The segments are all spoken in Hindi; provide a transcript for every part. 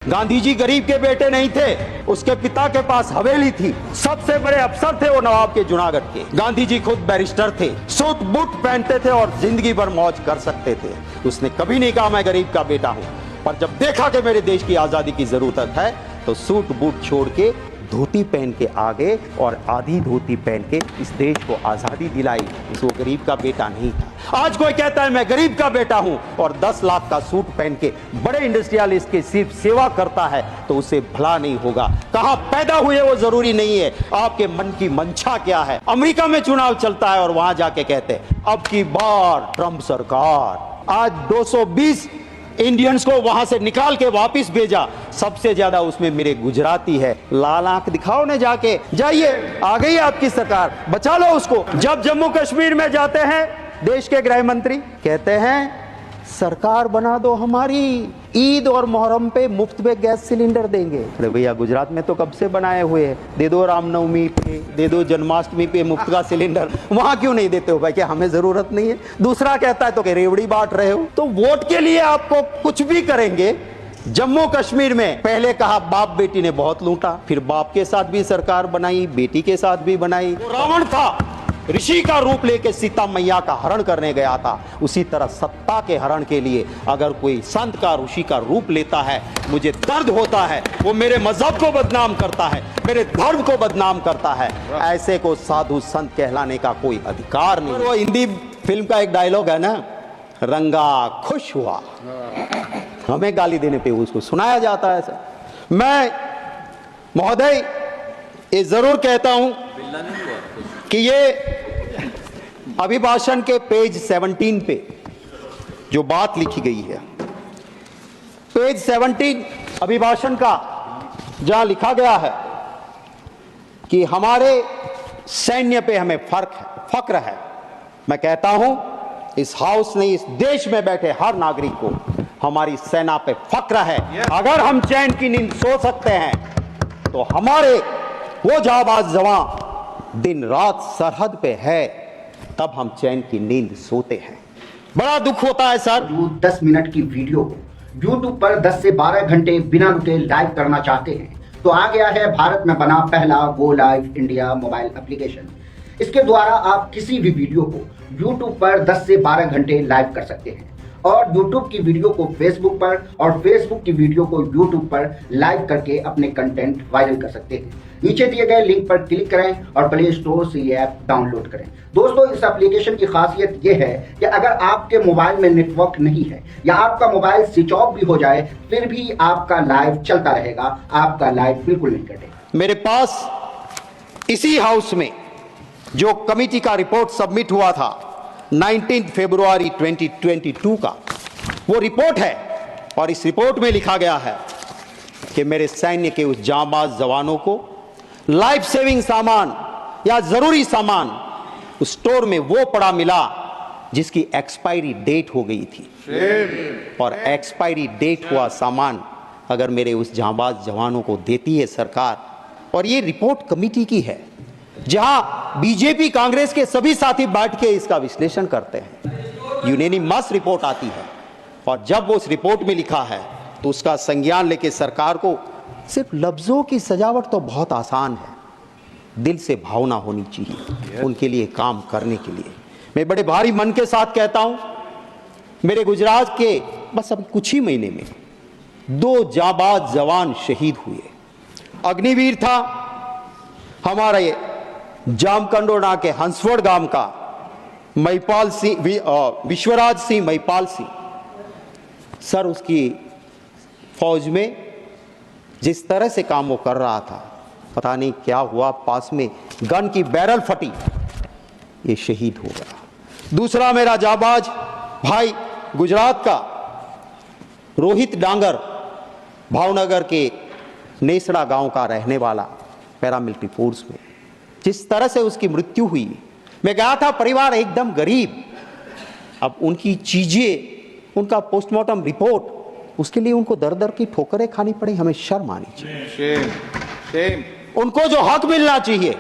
गांधी जी गरीब के बेटे नहीं थे, उसके पिता के पास हवेली थी, सबसे बड़े अफसर थे वो नवाब के जूनागढ़ के। गांधी जी खुद बैरिस्टर थे, सूट बूट पहनते थे और जिंदगी भर मौज कर सकते थे। उसने कभी नहीं कहा मैं गरीब का बेटा हूं, पर जब देखा कि मेरे देश की आजादी की जरूरत है तो सूट बूट छोड़ के धोती पहन के आ गए और आधी धोती पहन के इस देश को आजादी दिलाई। वो गरीब का बेटा नहीं था। आज कोई कहता है मैं गरीब का बेटा हूं और 10 लाख का सूट पहन के बड़े इंडस्ट्रियलिस्ट की सिर्फ सेवा करता है तो उसे भला नहीं होगा। कहां पैदा हुए वो जरूरी नहीं है, आपके मन की मंशा क्या है। अमेरिका में चुनाव चलता है और वहां जाके कहते हैं अब की बार ट्रंप सरकार। आज 220 इंडियंस को वहां से निकाल के वापस भेजा, सबसे ज्यादा उसमें मेरे गुजराती है। लाल आंख दिखाओ ने जाके, जाइए आ गई आपकी सरकार, बचा लो उसको। जब जम्मू कश्मीर में जाते हैं देश के गृह मंत्री कहते हैं सरकार बना दो हमारी, ईद और मुहर्रम पे मुफ्त में गैस सिलेंडर देंगे। अरे भैया गुजरात में तो कब से बनाए हुए हैं, दे दो रामनवमी पे, दे दो जन्माष्टमी पे मुफ्त का सिलेंडर, वहां क्यों नहीं देते हो भाई? क्या हमें जरूरत नहीं है? दूसरा कहता है तो कि रेवड़ी बांट रहे हो। तो वोट के लिए आपको कुछ भी करेंगे। जम्मू कश्मीर में पहले कहा बाप बेटी ने बहुत लूटा, फिर बाप के साथ भी सरकार बनाई, बेटी के साथ भी बनाई। रावण था, ऋषि का रूप लेके सीता मैया का हरण करने गया था। उसी तरह सत्ता के हरण के लिए अगर कोई संत का ऋषि का रूप लेता है, मुझे दर्द होता है। वो मेरे मजहब को बदनाम करता है, मेरे धर्म को बदनाम करता है। ऐसे को साधु संत कहलाने का कोई अधिकार नहीं। वो हिंदी फिल्म का एक डायलॉग है ना, रंगा खुश हुआ, हमें गाली देने पे उसको सुनाया जाता है। मैं महोदय ये जरूर कहता हूं कि ये अभिभाषण के पेज 17 पे जो बात लिखी गई है, पेज 17 अभिभाषण का, जहां लिखा गया है कि हमारे सैन्य पे हमें फक्र है। मैं कहता हूं इस हाउस ने, इस देश में बैठे हर नागरिक को हमारी सेना पे फक्र है। अगर हम चैन की नींद सो सकते हैं तो हमारे वो जाबाज जवान दिन रात सरहद पे है, तब हम चैन की नींद सोते हैं। बड़ा दुख होता है सर। 10 मिनट की वीडियो को YouTube पर 10 से 12 घंटे बिना रुके लाइव करना चाहते हैं तो आ गया है भारत में बना पहला go live India mobile application. इसके द्वारा आप किसी भी वीडियो को YouTube पर 10 से 12 घंटे लाइव कर सकते हैं और YouTube की वीडियो को Facebook पर और Facebook की वीडियो को YouTube पर लाइव करके अपने कंटेंट वायरल कर सकते हैं। नीचे दिए गए लिंक पर क्लिक करें और प्ले स्टोर से ये ऐप डाउनलोड करें। दोस्तों इस एप्लीकेशन की खासियत ये है कि अगर आपके मोबाइल में नेटवर्क नहीं है या आपका मोबाइल स्विच ऑफ भी हो जाए फिर भी आपका लाइव चलता रहेगा, आपका लाइव बिल्कुल नहीं कटेगा। मेरे पास इसी हाउस में जो कमेटी का रिपोर्ट सबमिट हुआ था 19 फरवरी 2022 का, वो रिपोर्ट है और इस रिपोर्ट में लिखा गया है कि मेरे सैन्य के उस जांबाज जवानों को लाइफ सेविंग सामान या जरूरी सामान उस स्टोर में वो पड़ा मिला जिसकी एक्सपायरी डेट हो गई थी। और एक्सपायरी डेट हुआ सामान अगर मेरे उस जांबाज जवानों को देती है सरकार, और ये रिपोर्ट कमेटी की है जहां बीजेपी कांग्रेस के सभी साथी बैठ के इसका विश्लेषण करते हैं, यूनानिमस रिपोर्ट आती है और जब वो उस रिपोर्ट में लिखा है तो उसका संज्ञान लेके सरकार को, सिर्फ लफ्जों की सजावट तो बहुत आसान है, दिल से भावना होनी चाहिए उनके लिए काम करने के लिए। मैं बड़े भारी मन के साथ कहता हूं, मेरे गुजरात के बस अब कुछ ही महीने में 2 जाबाज जवान शहीद हुए। अग्निवीर था हमारे जामकंडोना के हंसवड़ गांव का महिपाल सिंह, विश्वराज सिंह महिपाल सिंह सर। उसकी फौज में जिस तरह से काम वो कर रहा था, पता नहीं क्या हुआ, पास में गन की बैरल फटी, ये शहीद हो गया। दूसरा मेरा जाबाज भाई गुजरात का रोहित डांगर, भावनगर के नेसड़ा गांव का रहने वाला, पैरामिलिट्री फोर्स में जिस तरह से उसकी मृत्यु हुई। मैं गया था, परिवार एकदम गरीब, अब उनकी चीजें, उनका पोस्टमार्टम रिपोर्ट, उसके लिए उनको दर दर की ठोकरें खानी पड़ी। हमें शर्म आनी चाहिए। उनको जो हक मिलना चाहिए।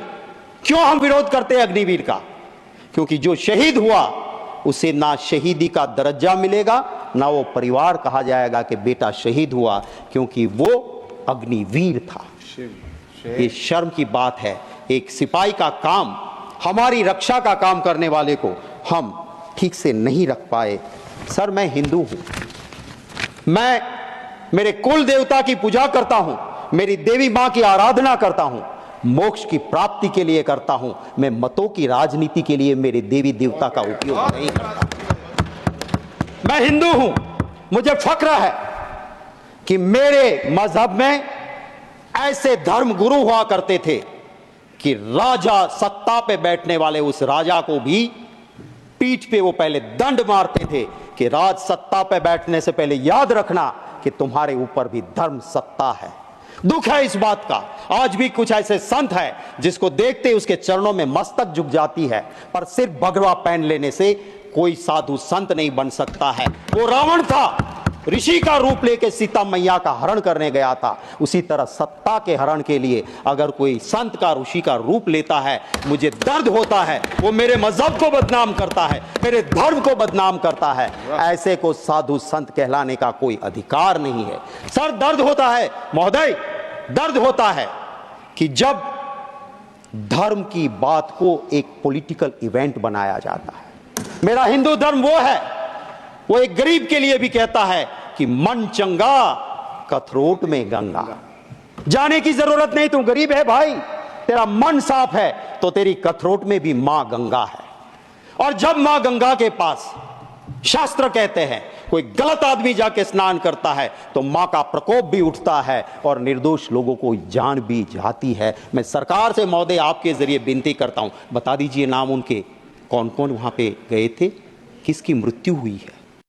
क्यों हम विरोध करते हैं अग्निवीर का? क्योंकि जो शहीद हुआ उसे ना शहीदी का दर्जा मिलेगा ना वो परिवार कहा जाएगा कि बेटा शहीद हुआ, क्योंकि वो अग्निवीर था। ये शर्म की बात है। एक सिपाही का काम, हमारी रक्षा का काम करने वाले को हम ठीक से नहीं रख पाए। सर, मैं हिंदू हूं, मैं मेरे कुल देवता की पूजा करता हूं, मेरी देवी मां की आराधना करता हूं, मोक्ष की प्राप्ति के लिए करता हूं। मैं मतों की राजनीति के लिए मेरे देवी देवता का उपयोग नहीं करता। मैं हिंदू हूं, मुझे फक्र है कि मेरे मजहब में ऐसे धर्म गुरु हुआ करते थे कि राजा, सत्ता पे बैठने वाले उस राजा को भी पीठ पे वो पहले दंड मारते थे कि राज सत्ता पे बैठने से पहले याद रखना कि तुम्हारे ऊपर भी धर्म सत्ता है। दुख है इस बात का, आज भी कुछ ऐसे संत हैं जिसको देखते उसके चरणों में मस्तक झुक जाती है, पर सिर्फ भगवा पहन लेने से कोई साधु संत नहीं बन सकता है। वो रावण था, ऋषि का रूप लेके सीता मैया का हरण करने गया था। उसी तरह सत्ता के हरण के लिए अगर कोई संत का, ऋषि का रूप लेता है, मुझे दर्द होता है। वो मेरे मजहब को बदनाम करता है, मेरे धर्म को बदनाम करता है। ऐसे को साधु संत कहलाने का कोई अधिकार नहीं है। सर, दर्द होता है महोदय, दर्द होता है कि जब धर्म की बात को एक पॉलिटिकल इवेंट बनाया जाता है। मेरा हिंदू धर्म वो है, वो एक गरीब के लिए भी कहता है कि मन चंगा कथरोट में गंगा। जाने की जरूरत नहीं, तू गरीब है भाई, तेरा मन साफ है तो तेरी कथरोट में भी मां गंगा है। और जब मां गंगा के पास, शास्त्र कहते हैं, कोई गलत आदमी जाके स्नान करता है तो मां का प्रकोप भी उठता है और निर्दोष लोगों को जान भी जाती है। मैं सरकार से महोदय आपके जरिए विनती करता हूं, बता दीजिए नाम उनके, कौन कौन वहां पे गए थे, किसकी मृत्यु हुई है।